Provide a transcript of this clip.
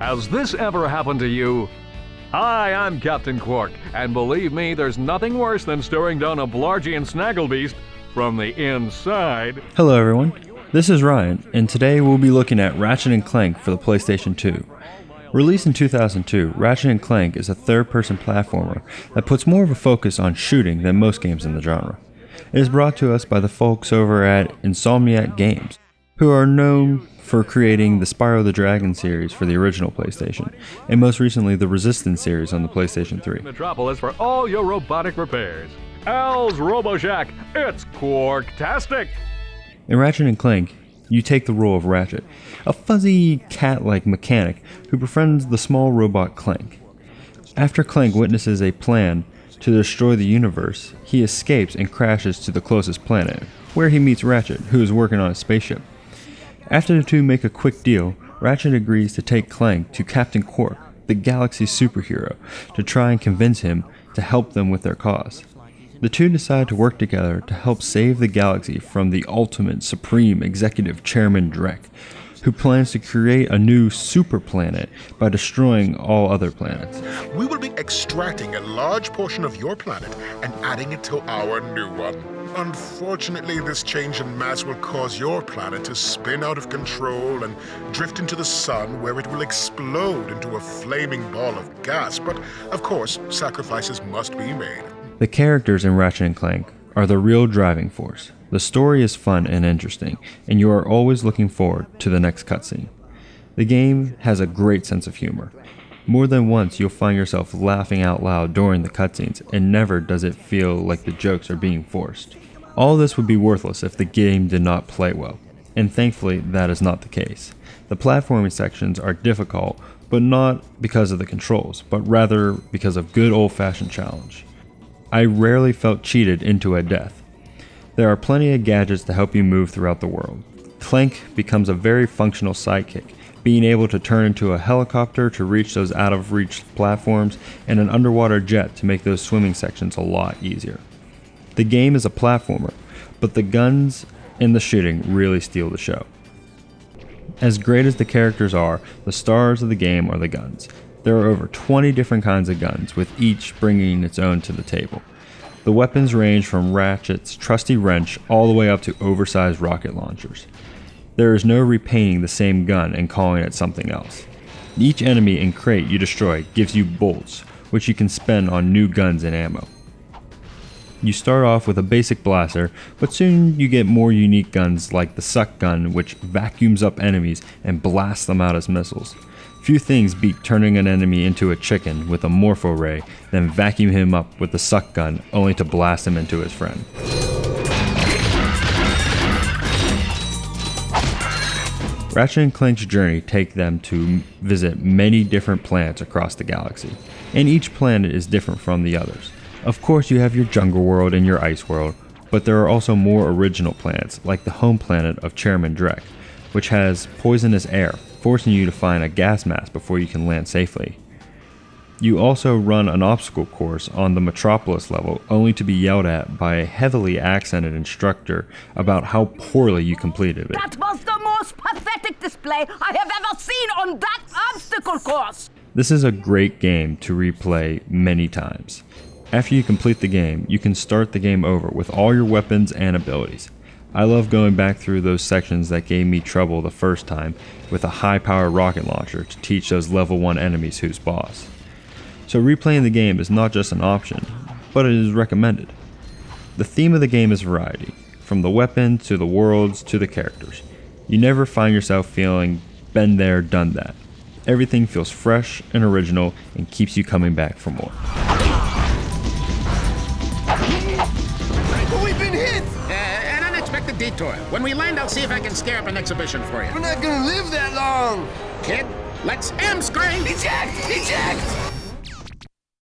Has this ever happened to you? Hi, I'm Captain Qwark, and believe me, there's nothing worse than staring down a Blargian snagglebeast from the inside. Hello everyone, this is Ryan, and today we'll be looking at Ratchet and Clank for the PlayStation 2. Released in 2002, Ratchet and Clank is a third-person platformer that puts more of a focus on shooting than most games in the genre. It is brought to us by the folks over at Insomniac Games, who are known for creating the Spyro the Dragon series for the original PlayStation, and most recently the Resistance series on the PlayStation 3. Metropolis for all your robotic repairs. Al's RoboShack, it's Qwark-tastic! In Ratchet and Clank, you take the role of Ratchet, a fuzzy cat-like mechanic who befriends the small robot Clank. After Clank witnesses a plan to destroy the universe, he escapes and crashes to the closest planet, where he meets Ratchet, who is working on a spaceship. After the two make a quick deal, Ratchet agrees to take Clank to Captain Qwark, the galaxy's superhero, to try and convince him to help them with their cause. The two decide to work together to help save the galaxy from the ultimate supreme executive Chairman Drek, who plans to create a new super planet by destroying all other planets. We will be extracting a large portion of your planet and adding it to our new one. Unfortunately, this change in mass will cause your planet to spin out of control and drift into the sun, where it will explode into a flaming ball of gas. But, of course, sacrifices must be made. The characters in Ratchet and Clank are the real driving force. The story is fun and interesting, and you are always looking forward to the next cutscene. The game has a great sense of humor. More than once you'll find yourself laughing out loud during the cutscenes, and never does it feel like the jokes are being forced. All this would be worthless if the game did not play well, and thankfully that is not the case. The platforming sections are difficult, but not because of the controls, but rather because of good old-fashioned challenge. I rarely felt cheated into a death. There are plenty of gadgets to help you move throughout the world. Clank becomes a very functional sidekick, being able to turn into a helicopter to reach those out-of-reach platforms, and an underwater jet to make those swimming sections a lot easier. The game is a platformer, but the guns and the shooting really steal the show. As great as the characters are, the stars of the game are the guns. There are over 20 different kinds of guns, with each bringing its own to the table. The weapons range from Ratchet's trusty wrench all the way up to oversized rocket launchers. There is no repainting the same gun and calling it something else. Each enemy and crate you destroy gives you bolts, which you can spend on new guns and ammo. You start off with a basic blaster, but soon you get more unique guns like the suck gun, which vacuums up enemies and blasts them out as missiles. Few things beat turning an enemy into a chicken with a morpho ray, then vacuum him up with the suck gun only to blast him into his friend. Ratchet and Clank's journey take them to visit many different planets across the galaxy, and each planet is different from the others. Of course you have your jungle world and your ice world, but there are also more original planets, like the home planet of Chairman Drek, which has poisonous air, forcing you to find a gas mask before you can land safely. You also run an obstacle course on the Metropolis level, only to be yelled at by a heavily accented instructor about how poorly you completed it. That was the most pathetic display I have ever seen on that obstacle course! This is a great game to replay many times. After you complete the game, you can start the game over with all your weapons and abilities. I love going back through those sections that gave me trouble the first time with a high-powered rocket launcher to teach those level 1 enemies who's boss. So replaying the game is not just an option, but it is recommended. The theme of the game is variety, from the weapon to the worlds to the characters. You never find yourself feeling been there, done that. Everything feels fresh and original and keeps you coming back for more. We've been hit! An unexpected detour. When we land, I'll see if I can scare up an exhibition for you. We're not gonna live that long! Kid, let's M-screen! Eject! Eject!